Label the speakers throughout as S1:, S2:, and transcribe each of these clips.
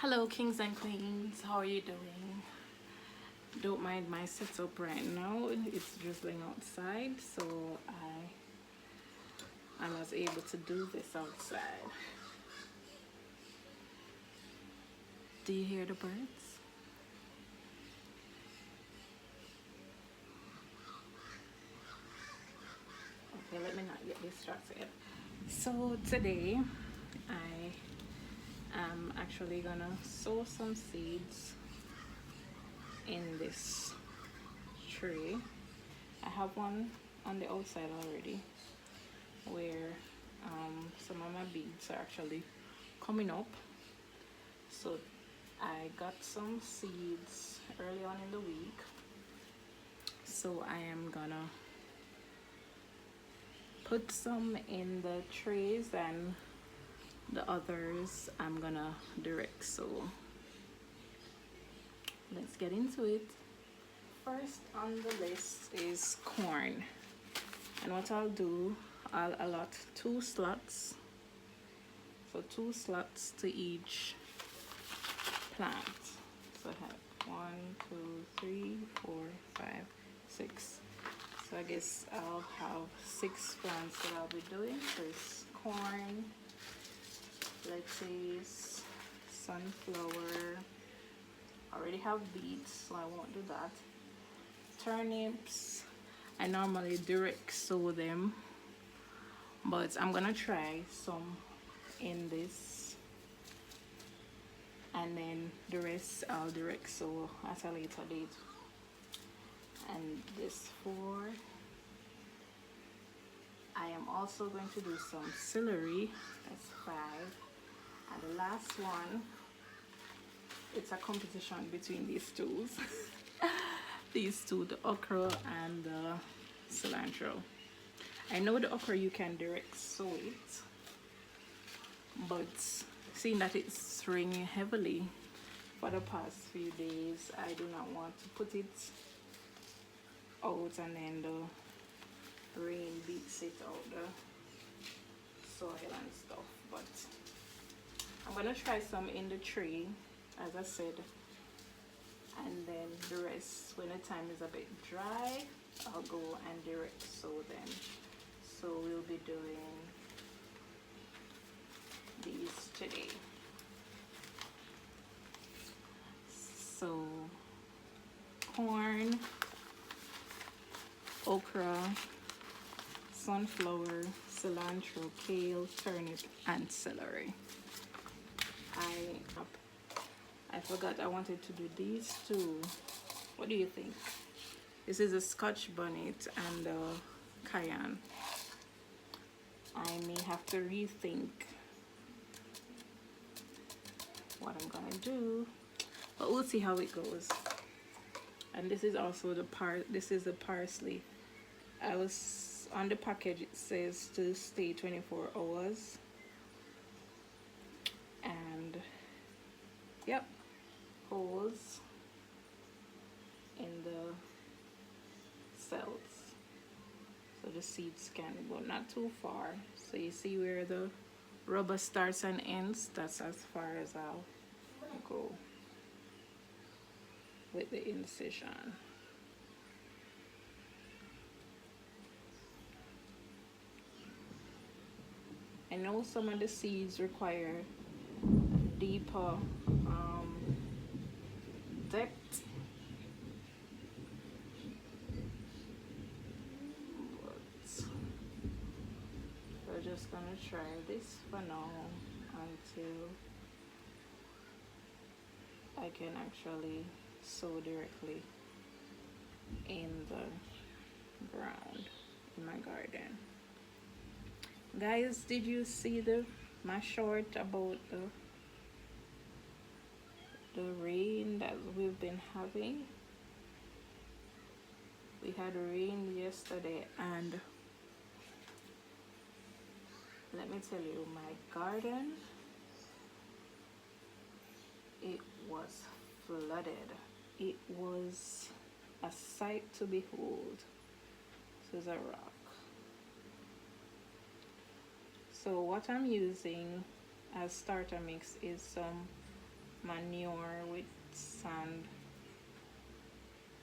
S1: Hello, kings and queens. How are you doing? Don't mind my setup right now. It's drizzling outside, so I was able to do this outside. Do you hear the birds? Okay, let me not get distracted. So today, I am actually gonna sow some seeds in this tray. I have one on the outside already, where some of my beads are actually coming up. So I got some seeds early on in the week, so I am gonna put some in the trays and the others I'm gonna direct. So let's get into it. First on the list is corn, and what I'll do, I'll allot 2 slots, so 2 slots to each plant. So I have 1, 2, 3, 4, 5, 6. So I guess I'll have 6 plants that I'll be doing. There's corn, lettuce, sunflower. I already have beets, so I won't do that. Turnips, I normally direct sow them, but I'm gonna try some in this, and then the rest I'll direct sow at a later date. And this 4. I am also going to do some celery. That's 5. And the last one, it's a competition between these two. These two, the okra and the cilantro. I know the okra you can direct sow it, but seeing that it's raining heavily for the past few days, I do not want to put it out and then the rain beats it out the soil and stuff. But I'm gonna try some in the tree, as I said, and then the rest, when the time is a bit dry, I'll go and direct sow them. So we'll be doing these today. So corn, okra, sunflower, cilantro, kale, turnip, and celery. I forgot I wanted to do these two. What do you think? This is a Scotch bonnet and a cayenne. I may have to rethink what I'm gonna do, but we'll see how it goes. And this is also the parsley. I was on the package, it says to stay 24 hours, and yep, holes in the cells so the seeds can go not too far. So you see where the rubber starts and ends, that's as far as I'll go with the incision. I know some of the seeds require deeper depth, but we're just gonna try this for now until I can actually sow directly in the ground in my garden. Guys, did you see my short about the rain that we've been having? We had rain yesterday, and let me tell you, my garden, it was flooded. It was a sight to behold. This is a rock. So what I'm using as starter mix is some manure with sand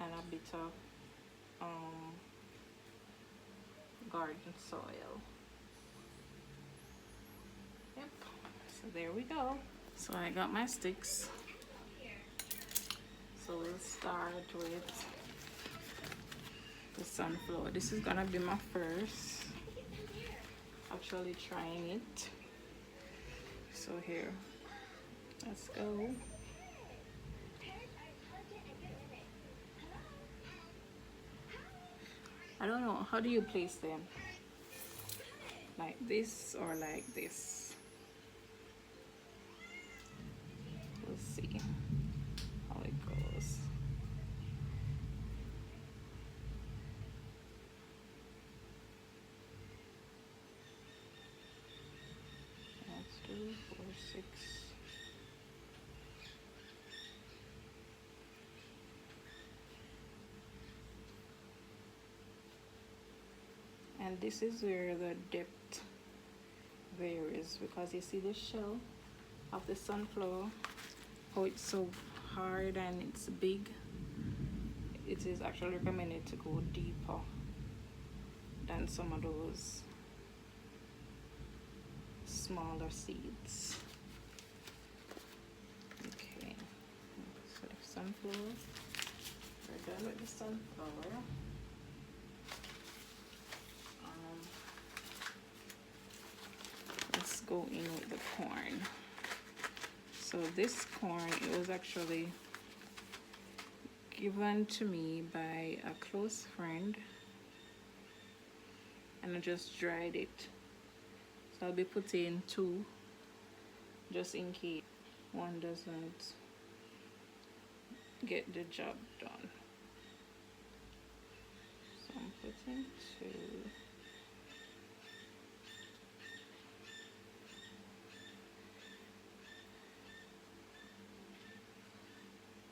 S1: and a bit of garden soil. Yep, so there we go. So I got my sticks. So we'll start with the sunflower. This is gonna be my first actually trying it. So here, let's go. I don't know, how do you place them? Like this or like this? We'll see how it goes. That's 2, 4, 6. And this is where the depth varies, because you see the shell of the sunflower, how it's so hard and it's big. It is actually recommended to go deeper than some of those smaller seeds. Okay, so the sunflower, we're done with the sunflower. Let's go in with the corn. So this corn, it was actually given to me by a close friend, and I just dried it. So I'll be putting 2 just in case one doesn't get the job done. So I'm putting 2.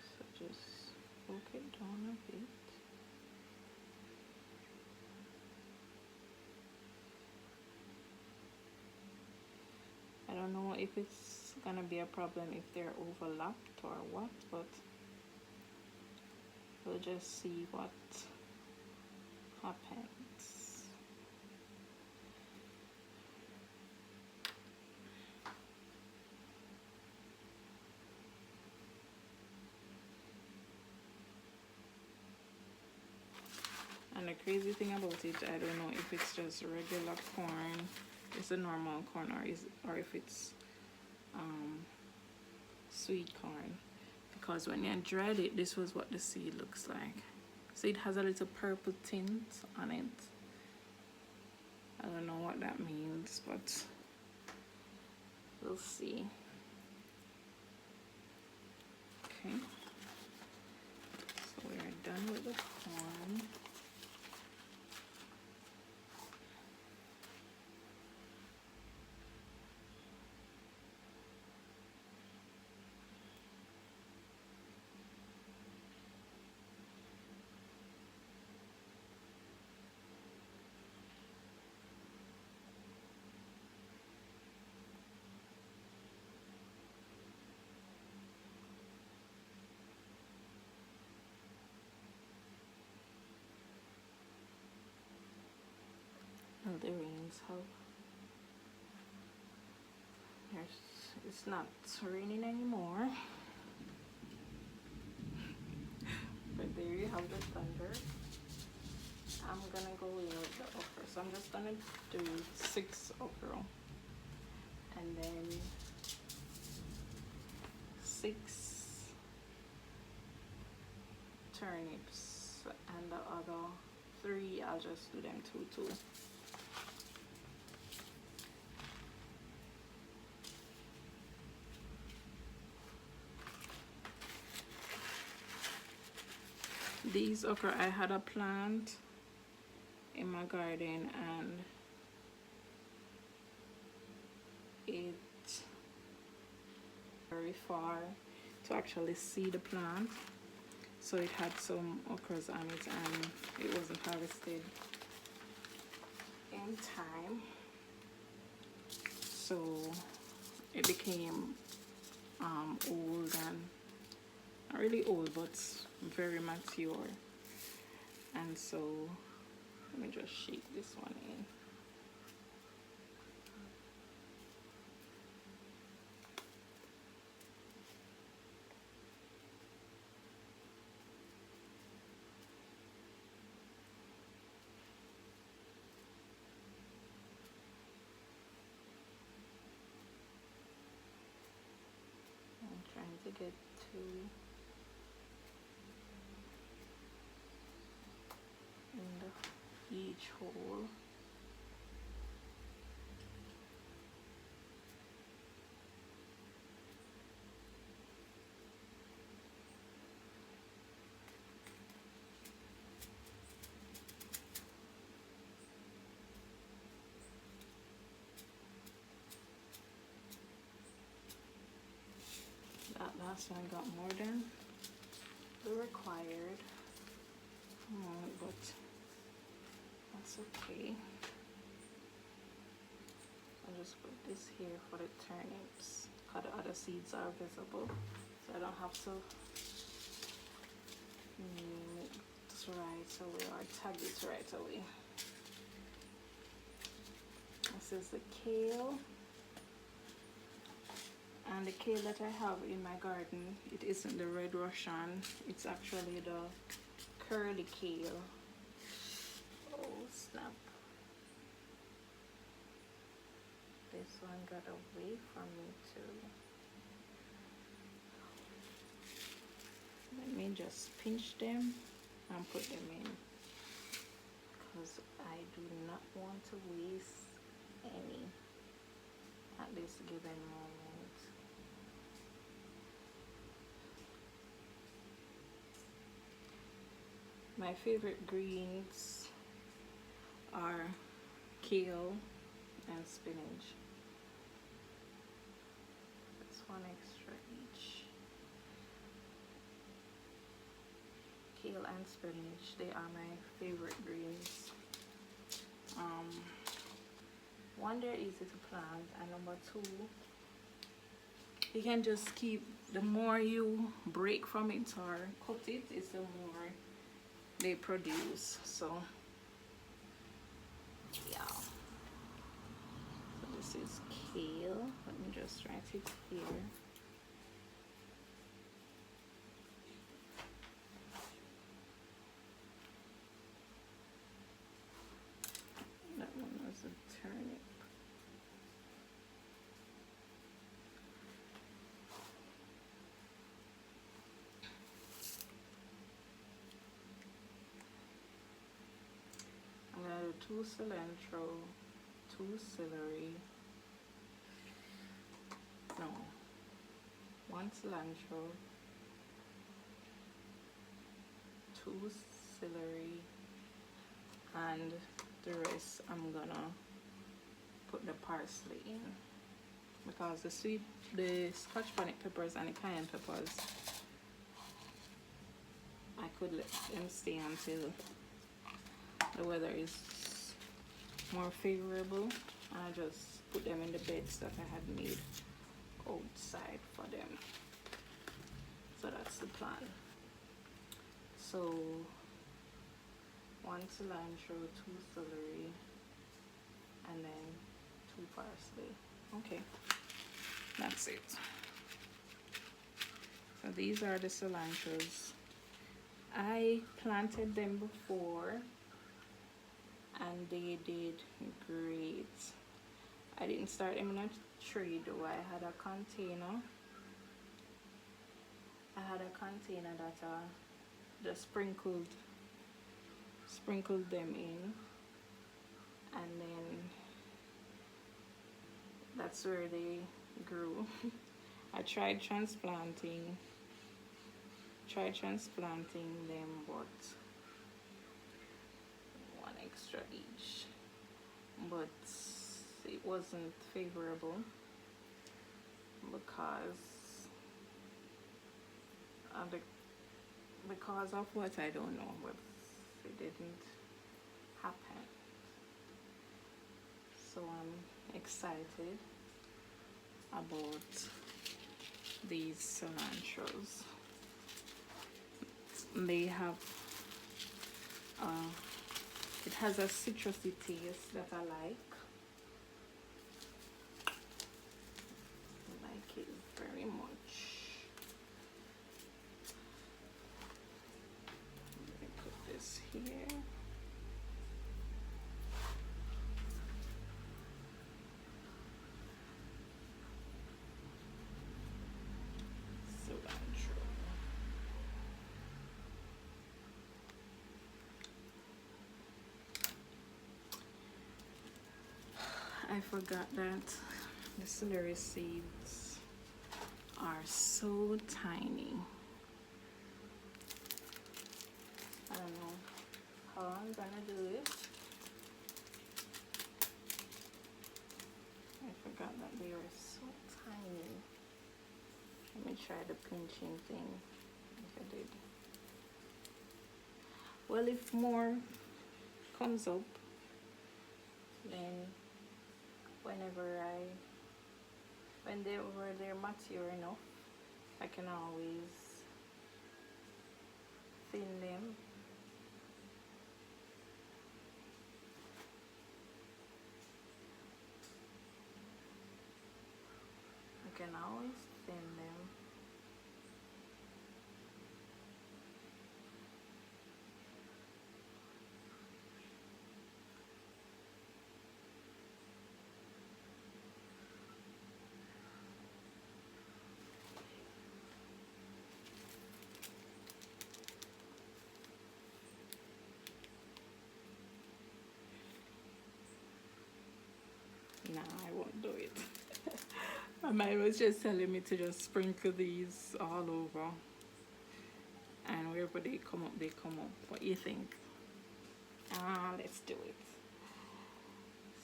S1: So just poke it down a bit. I don't know if it's gonna be a problem if they're overlapped or what, but we'll just see what happens. And the crazy thing about it, I don't know if it's just regular corn, it's a normal corn, or if it's sweet corn, because when I dried it, this was what the seed looks like. So it has a little purple tint on it. I don't know what that means, but we'll see. Okay, so we are done with the corn. Oh, the rains have. It's not raining anymore. But there you have the thunder. I'm gonna go in with the okra. So I'm just gonna do 6 okra. And then 6 turnips. And the other 3, I'll just do them 2. These okra, I had a plant in my garden and it's very far to actually see the plant, so it had some okras on it and it wasn't harvested in time, so it became old and not really old but very mature. And so let me just shake this one in. I'm trying to get to in each hole. That last one got more than the required amount, but that's okay. I'll just put this here for the turnips, because the other seeds are visible, so I don't have to mix right away or tag it right away. This is the kale. And the kale that I have in my garden, it isn't the red Russian, it's actually the curly kale. Oh snap. This one got away from me too. Let me just pinch them and put them in, because I do not want to waste any at this given moment. My favorite greens are kale and spinach. That's one extra each. Kale and spinach, they are my favorite greens. One, they're easy to plant, and number two, you can just keep, the more you break from it or cut it, it's the more they produce. So yeah, so this is kale. Let me just write it here. That one was a turnip. I'm gonna do 2 cilantro, 2 celery, no, 1 cilantro, 2 celery, and the rest I'm gonna put the parsley in, because the scotch bonnet peppers and the cayenne peppers, I could let them stay until the weather is more favorable, and I just put them in the beds that I had made outside for them. So that's the plan. So 1 cilantro, 2 celery, and then 2 parsley. Okay, that's it. So these are the cilantros. I planted them before and they did great. I didn't start them in a tray though. I had a container. That just sprinkled them in, and then that's where they grew. I tried transplanting them, but 1 extra each, but it wasn't favorable because of what, I don't know, but it didn't happen. So I'm excited about these cilantros. They have it has a citrusy taste that I like. I like it very much. Let me put this here. Cilantro. I forgot that the celery seeds are so tiny. I don't know how I'm gonna do it. I forgot that they are so tiny. Let me try the pinching thing if I did. Well, if more comes up, then when they're mature enough, I can always thin them. I can always thin them. Nah, I won't do it. My mind was just telling me to just sprinkle these all over, and wherever they come up, they come up. What do you think? Let's do it.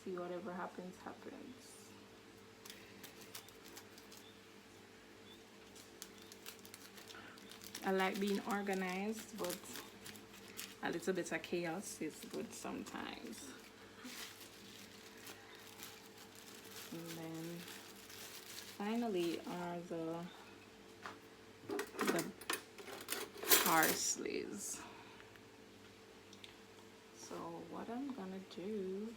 S1: See, whatever happens, happens. I like being organized, but a little bit of chaos is good sometimes. And then finally are the parsleys. So what I'm gonna do,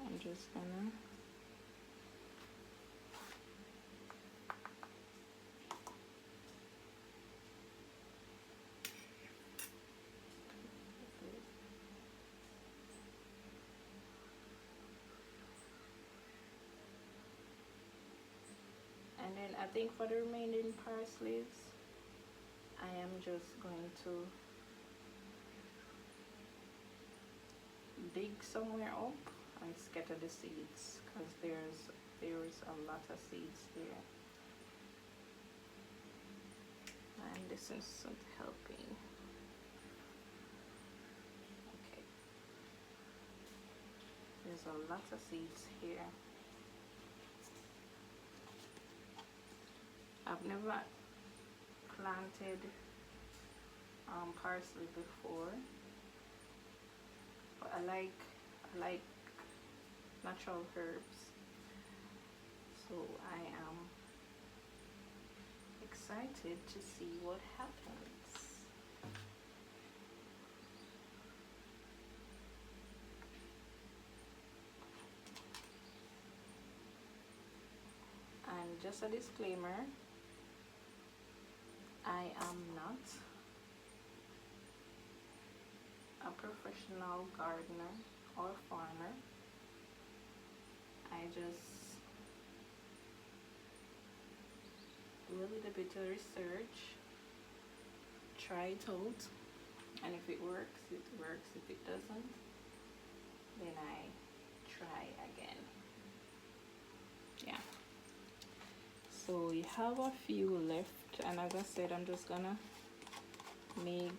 S1: I'm just gonna and then I think for the remaining parsleys, I am just going to dig somewhere up and scatter the seeds, because there's a lot of seeds there, and this isn't helping. Okay, there's a lot of seeds here. I've never planted parsley before, but I like natural herbs, so I am excited to see what happens. And just a disclaimer, I am not a professional gardener or farmer. I just do a little bit of research, try it out, and if it works, it works. If it doesn't, then I try again. Yeah. So we have a few left, and as I said, I'm just gonna make,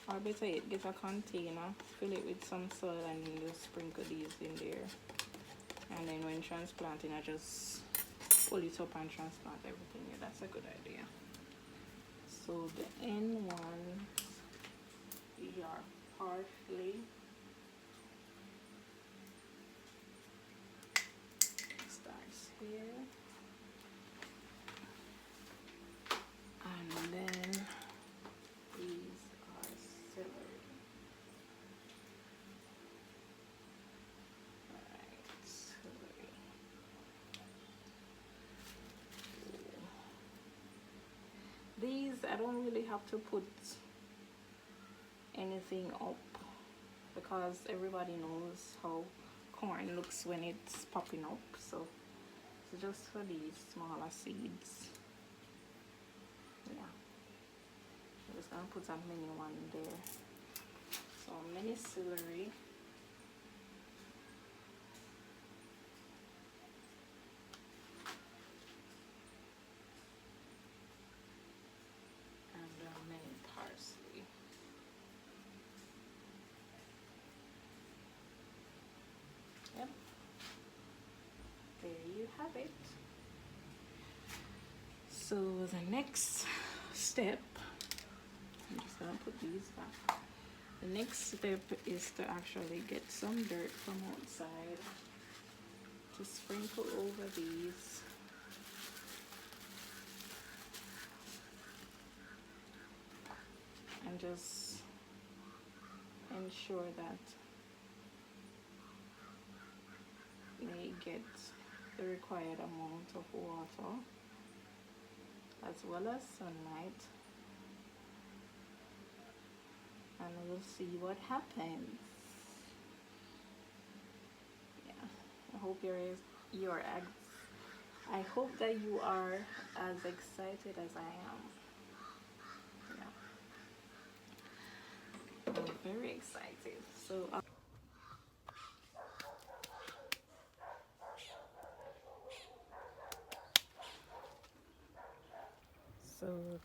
S1: or better yet, get a container, fill it with some soil, and then just sprinkle these in there. And then when transplanting, I just pull it up and transplant everything. Yeah, that's a good idea. So the end one, we are parsley. Starts here. These I don't really have to put anything up because everybody knows how corn looks when it's popping up, so it's just for these smaller seeds. Yeah, I'm just gonna put a mini one there. So mini celery. And mini parsley. Yep. There you have it. So the next step, I'm just gonna put these back. The next step is to actually get some dirt from outside to sprinkle over these. And just ensure that they get the required amount of water as well as sunlight, and we'll see what happens. Yeah, I hope I hope that you are as excited as I am. Yeah, I'm very excited. So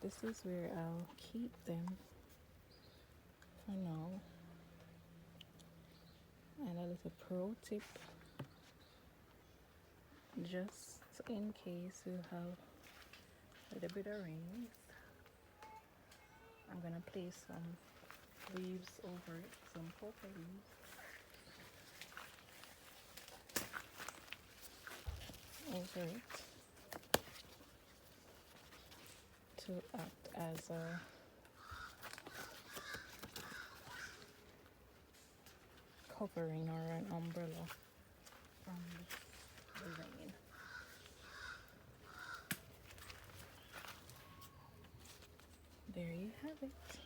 S1: this is where I'll keep them for now. And a little pro tip, just in case you have a little bit of rain, I'm gonna place some leaves over it, some cocoa leaves, over it to act as a covering or an umbrella from the rain. There you have it.